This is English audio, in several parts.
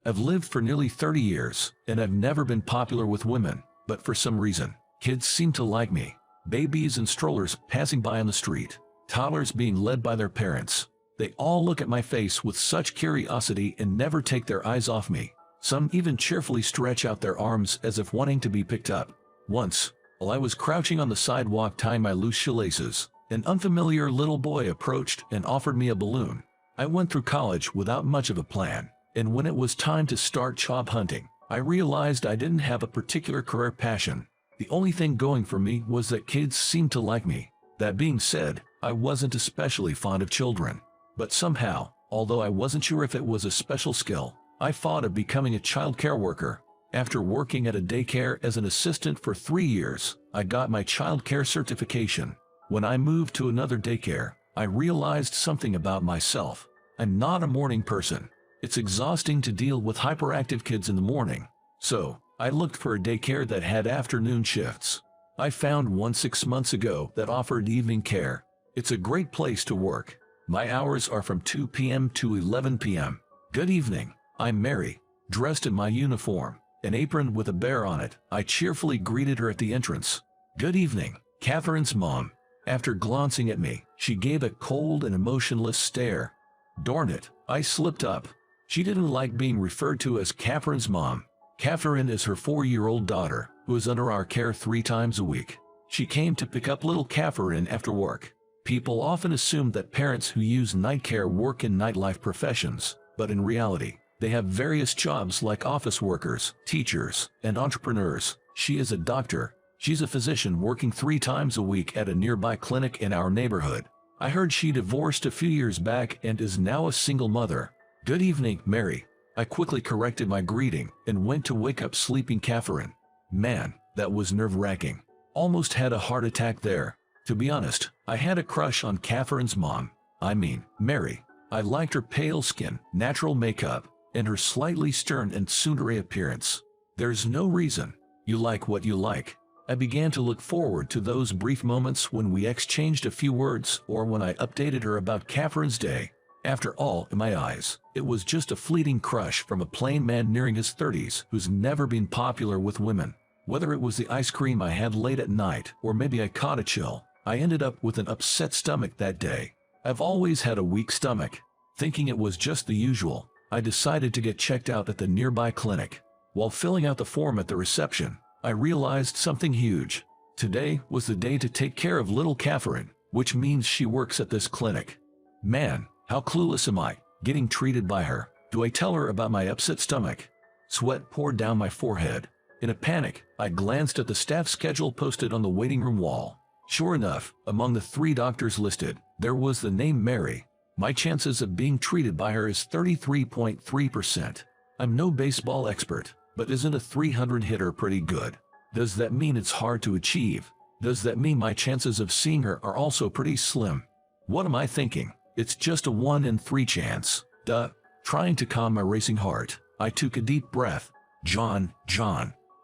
I've lived for nearly 30 years, and I've never been popular with women, but for some reason, kids seem to like me. Babies and strollers passing by on the street, toddlers being led by their parents. They all look at my face with such curiosity and never take their eyes off me. Some even cheerfully stretch out their arms as if wanting to be picked up. Once, while I was crouching on the sidewalk tying my loose shoelaces, an unfamiliar little boy approached and offered me a balloon. I went through college without much of a plan, and when it was time to start job hunting, I realized I didn't have a particular career passion. The only thing going for me was that kids seemed to like me. That being said, I wasn't especially fond of children. But somehow, although I wasn't sure if it was a special skill, I thought of becoming a child care worker. After working at a daycare as an assistant for 3 years, I got my child care certification. When I moved to another daycare, I realized something about myself. I'm not a morning person. It's exhausting to deal with hyperactive kids in the morning. So, I looked for a daycare that had afternoon shifts. I found one 6 months ago that offered evening care. It's a great place to work. My hours are from 2 p.m. to 11 p.m. Good evening, I'm Mary. Dressed in my uniform, an apron with a bear on it, I cheerfully greeted her at the entrance. Good evening, Catherine's mom. After glancing at me, she gave a cold and emotionless stare. Darn it, I slipped up. She didn't like being referred to as Catherine's mom. Catherine is her 4-year-old daughter, who is under our care 3 times a week. She came to pick up little Catherine after work. People often assume that parents who use night care work in nightlife professions, but in reality, they have various jobs like office workers, teachers, and entrepreneurs. She is a doctor. She's a physician working 3 times a week at a nearby clinic in our neighborhood. I heard she divorced a few years back and is now a single mother. Good evening, Mary. I quickly corrected my greeting and went to wake up sleeping Catherine. Man, that was nerve-wracking. Almost had a heart attack there. To be honest, I had a crush on Catherine's mom. I mean, Mary. I liked her pale skin, natural makeup, and her slightly stern and tsundere appearance. There's no reason. You like what you like. I began to look forward to those brief moments when we exchanged a few words or when I updated her about Catherine's day. After all, in my eyes, it was just a fleeting crush from a plain man nearing his 30s who's never been popular with women. Whether it was the ice cream I had late at night or maybe I caught a chill, I ended up with an upset stomach that day. I've always had a weak stomach. Thinking it was just the usual, I decided to get checked out at the nearby clinic. While filling out the form at the reception, I realized something huge. Today was the day to take care of little Catherine, which means she works at this clinic. Man, how clueless am I, getting treated by her. Do I tell her about my upset stomach? Sweat poured down my forehead. In a panic, I glanced at the staff schedule posted on the waiting room wall. Sure enough, among the 3 doctors listed, there was the name Mary. My chances of being treated by her is 33.3%. I'm no baseball expert, but isn't a 300 hitter pretty good? Does that mean it's hard to achieve? Does that mean my chances of seeing her are also pretty slim? What am I thinking? It's just a 1 in 3 chance. Duh. Trying to calm my racing heart, I took a deep breath. John.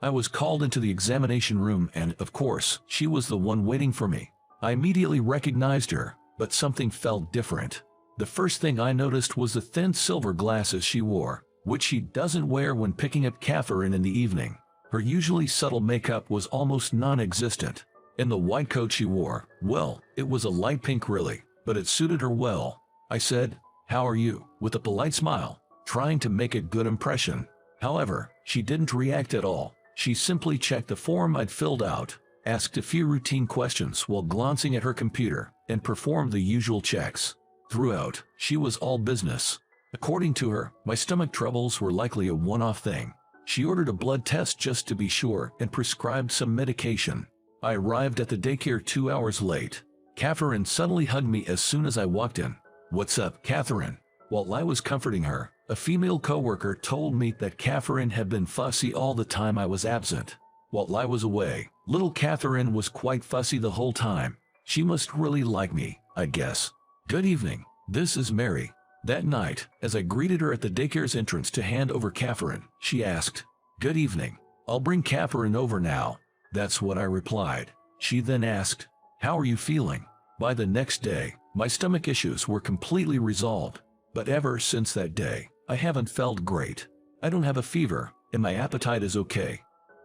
I was called into the examination room and, of course, she was the one waiting for me. I immediately recognized her, but something felt different. The first thing I noticed was the thin silver glasses she wore, which she doesn't wear when picking up Catherine in the evening. Her usually subtle makeup was almost non-existent. And the white coat she wore, well, it was a light pink really, but it suited her well. I said, "How are you?" with a polite smile, trying to make a good impression. However, she didn't react at all. She simply checked the form I'd filled out, asked a few routine questions while glancing at her computer, and performed the usual checks. Throughout, she was all business. According to her, my stomach troubles were likely a one-off thing. She ordered a blood test just to be sure and prescribed some medication. I arrived at the daycare 2 hours late. Catherine suddenly hugged me as soon as I walked in. "What's up, Catherine?" While I was comforting her, a female coworker told me that Catherine had been fussy all the time I was absent. While I was away, little Catherine was quite fussy the whole time. She must really like me, I guess. "Good evening, this is Mary." That night, as I greeted her at the daycare's entrance to hand over Catherine, she asked, "Good evening, I'll bring Catherine over now." That's what I replied. She then asked, "How are you feeling?" By the next day, my stomach issues were completely resolved. But ever since that day, I haven't felt great. I don't have a fever, and my appetite is okay.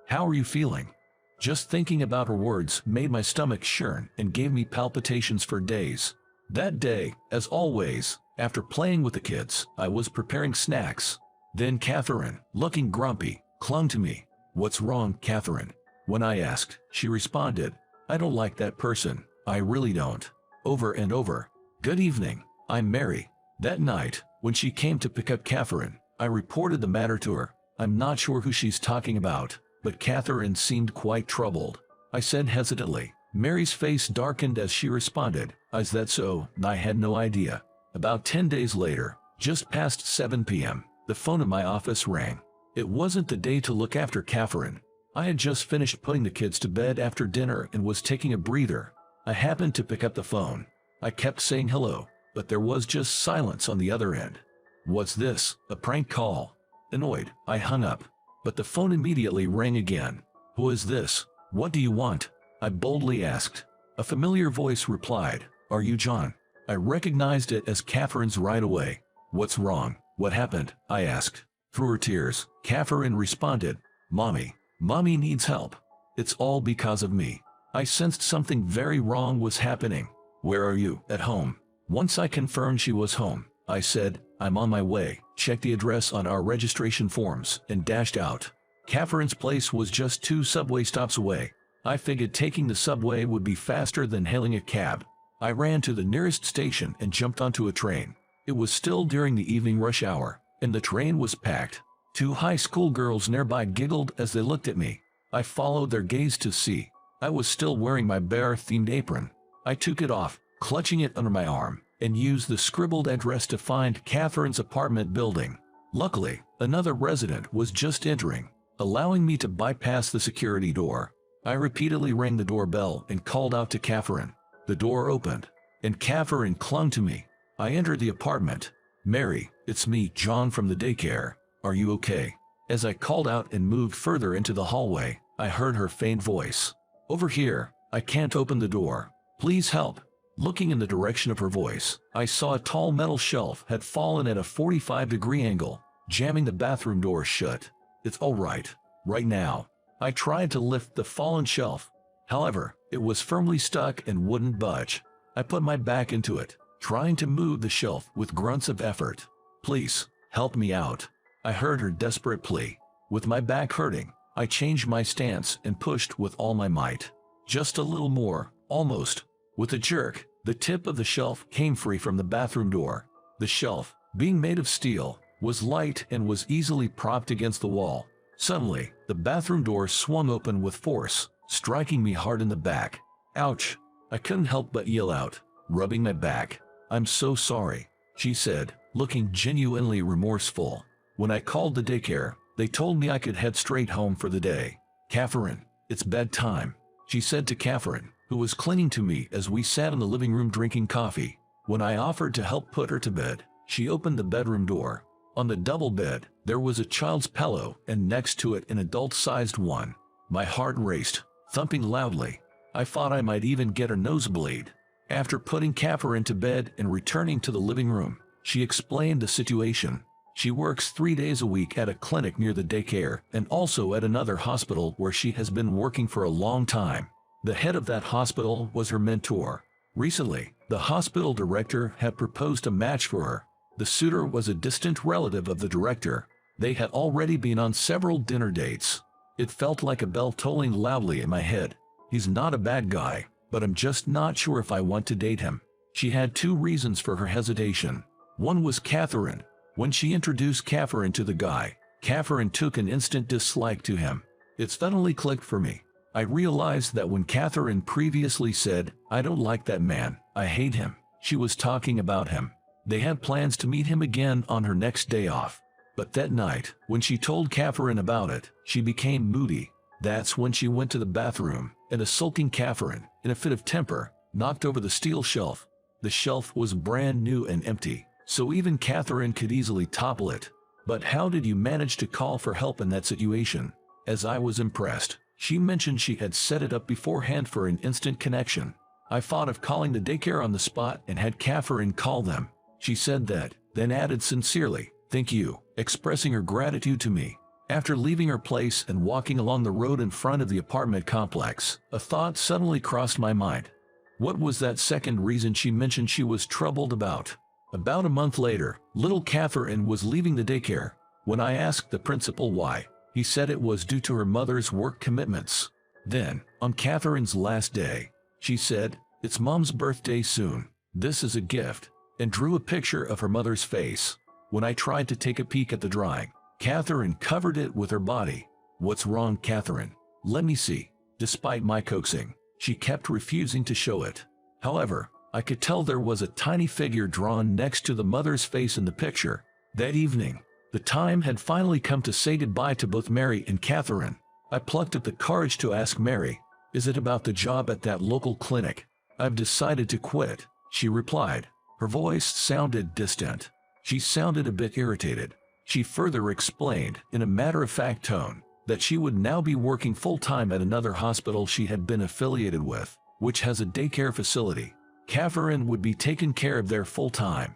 How are you feeling? Just thinking about her words made my stomach churn and gave me palpitations for days. That day, as always, after playing with the kids, I was preparing snacks. Then Catherine, looking grumpy, clung to me. "What's wrong, Catherine?" When I asked, she responded, "I don't like that person, I really don't." Over and over. "Good evening, I'm Mary." That night, when she came to pick up Catherine, I reported the matter to her. I'm not sure who she's talking about, but Catherine seemed quite troubled. I said hesitantly. Mary's face darkened as she responded, "Is that so?" I had no idea. About 10 days later, just past 7 p.m., the phone in my office rang. It wasn't the day to look after Catherine. I had just finished putting the kids to bed after dinner and was taking a breather. I happened to pick up the phone. I kept saying hello, but there was just silence on the other end. What's this, a prank call? Annoyed, I hung up. But the phone immediately rang again. Who is this? What do you want? I boldly asked. A familiar voice replied, "Are you John?" I recognized it as Catherine's right away. "What's wrong? What happened?" I asked. Through her tears, Catherine responded, Mommy needs help. It's all because of me. I sensed something very wrong was happening. "Where are you?" "At home." Once I confirmed she was home, I said, "I'm on my way," checked the address on our registration forms, and dashed out. Catherine's place was just 2 subway stops away. I figured taking the subway would be faster than hailing a cab. I ran to the nearest station and jumped onto a train. It was still during the evening rush hour, and the train was packed. 2 high school girls nearby giggled as they looked at me. I followed their gaze to see. I was still wearing my bear-themed apron. I took it off, clutching it under my arm, and used the scribbled address to find Catherine's apartment building. Luckily, another resident was just entering, allowing me to bypass the security door. I repeatedly rang the doorbell and called out to Catherine. The door opened, and Catherine clung to me. I entered the apartment. "Mary, it's me, John from the daycare. Are you okay?" As I called out and moved further into the hallway, I heard her faint voice. "Over here, I can't open the door. Please help." Looking in the direction of her voice, I saw a tall metal shelf had fallen at a 45-degree angle, jamming the bathroom door shut. "It's all right. Right now." I tried to lift the fallen shelf. However, it was firmly stuck and wouldn't budge. I put my back into it, trying to move the shelf with grunts of effort. "Please, help me out." I heard her desperate plea. With my back hurting, I changed my stance and pushed with all my might. Just a little more, almost. With a jerk, the tip of the shelf came free from the bathroom door. The shelf, being made of steel, was light and was easily propped against the wall. Suddenly, the bathroom door swung open with force, striking me hard in the back. "Ouch!" I couldn't help but yell out, rubbing my back. "I'm so sorry," she said, looking genuinely remorseful. When I called the daycare, they told me I could head straight home for the day. "Catherine, it's bedtime," she said to Catherine, who was clinging to me as we sat in the living room drinking coffee. When I offered to help put her to bed, she opened the bedroom door. On the double bed, there was a child's pillow, and next to it an adult-sized one. My heart raced, thumping loudly. I thought I might even get a nosebleed. After putting Catherine to bed and returning to the living room, she explained the situation. She works 3 days a week at a clinic near the daycare and also at another hospital where she has been working for a long time. The head of that hospital was her mentor. Recently, the hospital director had proposed a match for her. The suitor was a distant relative of the director. They had already been on several dinner dates. It felt like a bell tolling loudly in my head. He's not a bad guy, but I'm just not sure if I want to date him. She had 2 reasons for her hesitation. One was Catherine. When she introduced Catherine to the guy, Catherine took an instant dislike to him. It suddenly clicked for me. I realized that when Catherine previously said, "I don't like that man, I hate him," she was talking about him. They had plans to meet him again on her next day off. But that night, when she told Catherine about it, she became moody. That's when she went to the bathroom, and a sulking Catherine, in a fit of temper, knocked over the steel shelf. The shelf was brand new and empty, so even Catherine could easily topple it. "But how did you manage to call for help in that situation?" As I was impressed, she mentioned she had set it up beforehand for an instant connection. I thought of calling the daycare on the spot and had Catherine call them. She said that, then added sincerely, "Thank you," expressing her gratitude to me. After leaving her place and walking along the road in front of the apartment complex, a thought suddenly crossed my mind. What was that second reason she mentioned she was troubled about? About a month later, little Catherine was leaving the daycare. When I asked the principal why, he said it was due to her mother's work commitments. Then, on Catherine's last day, she said, "It's Mom's birthday soon. This is a gift," and drew a picture of her mother's face. When I tried to take a peek at the drawing, Catherine covered it with her body. "What's wrong, Catherine? Let me see." Despite my coaxing, she kept refusing to show it. However, I could tell there was a tiny figure drawn next to the mother's face in the picture. That evening, the time had finally come to say goodbye to both Mary and Catherine. I plucked up the courage to ask Mary, "Is it about the job at that local clinic?" "I've decided to quit," she replied. Her voice sounded distant. She sounded a bit irritated. She further explained, in a matter-of-fact tone, that she would now be working full-time at another hospital she had been affiliated with, which has a daycare facility. Catherine would be taken care of there full-time.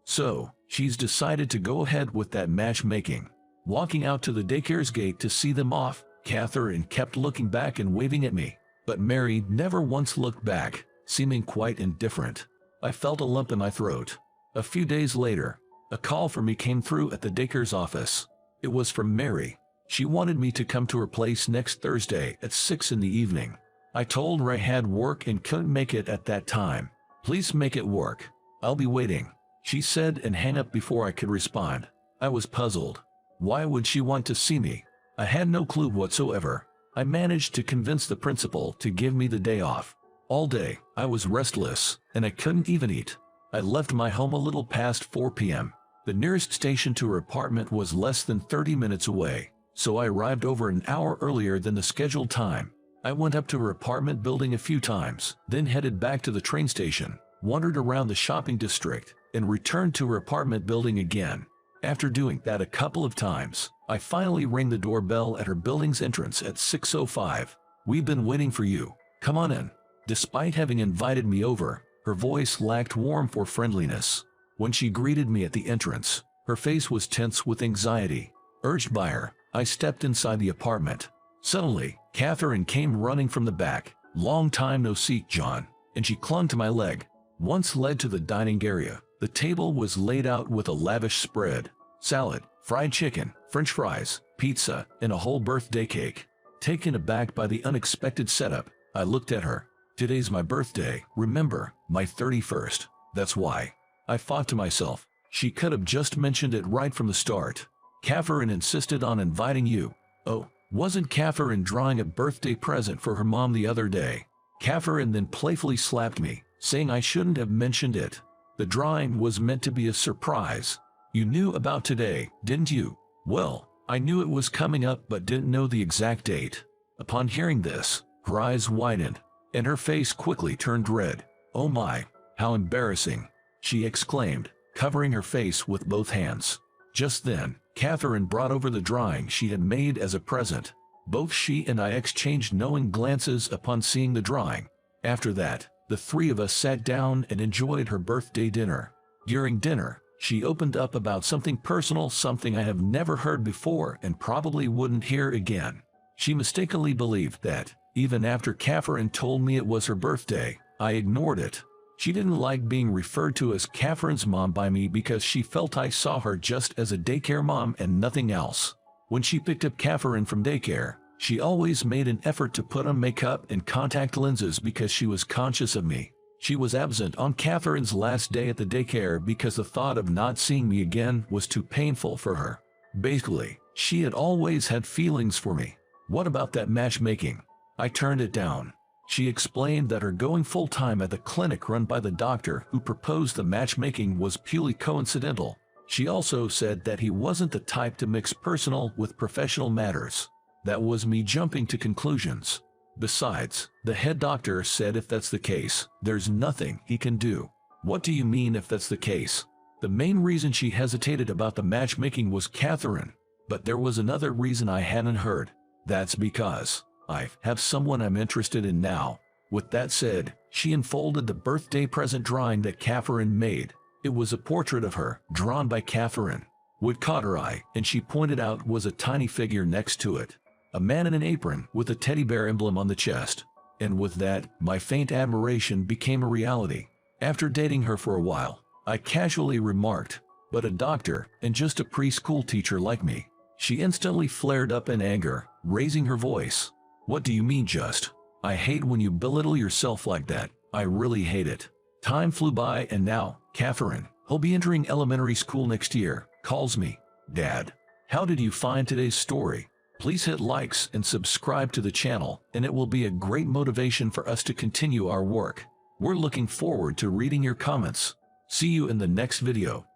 So, she's decided to go ahead with that matchmaking. Walking out to the daycare's gate to see them off, Catherine kept looking back and waving at me, but Mary never once looked back, seeming quite indifferent. I felt a lump in my throat. A few days later, a call for me came through at the daycare's office. It was from Mary. She wanted me to come to her place next Thursday at 6 in the evening. I told her I had work and couldn't make it at that time. "Please make it work. I'll be waiting," she said, and hung up before I could respond. I was puzzled. Why would she want to see me? I had no clue whatsoever. I managed to convince the principal to give me the day off. All day, I was restless, and I couldn't even eat. I left my home a little past 4 p.m. The nearest station to her apartment was less than 30 minutes away, so I arrived over an hour earlier than the scheduled time. I went up to her apartment building a few times, then headed back to the train station, wandered around the shopping district, and returned to her apartment building again. After doing that a couple of times, I finally rang the doorbell at her building's entrance at 6:05. "We've been waiting for you. Come on in." Despite having invited me over, her voice lacked warmth for friendliness. When she greeted me at the entrance, her face was tense with anxiety. Urged by her, I stepped inside the apartment. Suddenly, Catherine came running from the back. "Long time no see, John," and she clung to my leg. Once led to the dining area, the table was laid out with a lavish spread: salad, fried chicken, French fries, pizza, and a whole birthday cake. Taken aback by the unexpected setup, I looked at her. "Today's my birthday, remember, my 31st. That's why." I thought to myself, she could have just mentioned it right from the start. "Catherine insisted on inviting you." "Oh, wasn't Catherine drawing a birthday present for her mom the other day?" Catherine then playfully slapped me, saying I shouldn't have mentioned it. "The drawing was meant to be a surprise. You knew about today, didn't you?" "Well, I knew it was coming up but didn't know the exact date." Upon hearing this, her eyes widened, and her face quickly turned red. "Oh my, how embarrassing," she exclaimed, covering her face with both hands. Just then, Catherine brought over the drawing she had made as a present. Both she and I exchanged knowing glances upon seeing the drawing. After that, the three of us sat down and enjoyed her birthday dinner. During dinner, she opened up about something personal, something I have never heard before and probably wouldn't hear again. She mistakenly believed that, even after Catherine told me it was her birthday, I ignored it. She didn't like being referred to as Catherine's mom by me because she felt I saw her just as a daycare mom and nothing else. When she picked up Catherine from daycare, she always made an effort to put on makeup and contact lenses because she was conscious of me. She was absent on Catherine's last day at the daycare because the thought of not seeing me again was too painful for her. Basically, she had always had feelings for me. What about that matchmaking? I turned it down. She explained that her going full-time at the clinic run by the doctor who proposed the matchmaking was purely coincidental. She also said that he wasn't the type to mix personal with professional matters. That was me jumping to conclusions. Besides, the head doctor said if that's the case, there's nothing he can do. What do you mean if that's the case? The main reason she hesitated about the matchmaking was Catherine, but there was another reason I hadn't heard. That's because I have someone I'm interested in now. With that said, she unfolded the birthday present drawing that Catherine made. It was a portrait of her, drawn by Catherine. What caught her eye, and she pointed out, was a tiny figure next to it. A man in an apron with a teddy bear emblem on the chest. And with that, my faint admiration became a reality. After dating her for a while, I casually remarked, "But a doctor, and just a preschool teacher like me." She instantly flared up in anger, raising her voice. "What do you mean just? I hate when you belittle yourself like that. I really hate it." Time flew by, and now, Catherine, who'll be entering elementary school next year, calls me, "Dad." How did you find today's story? Please hit likes and subscribe to the channel, and it will be a great motivation for us to continue our work. We're looking forward to reading your comments. See you in the next video.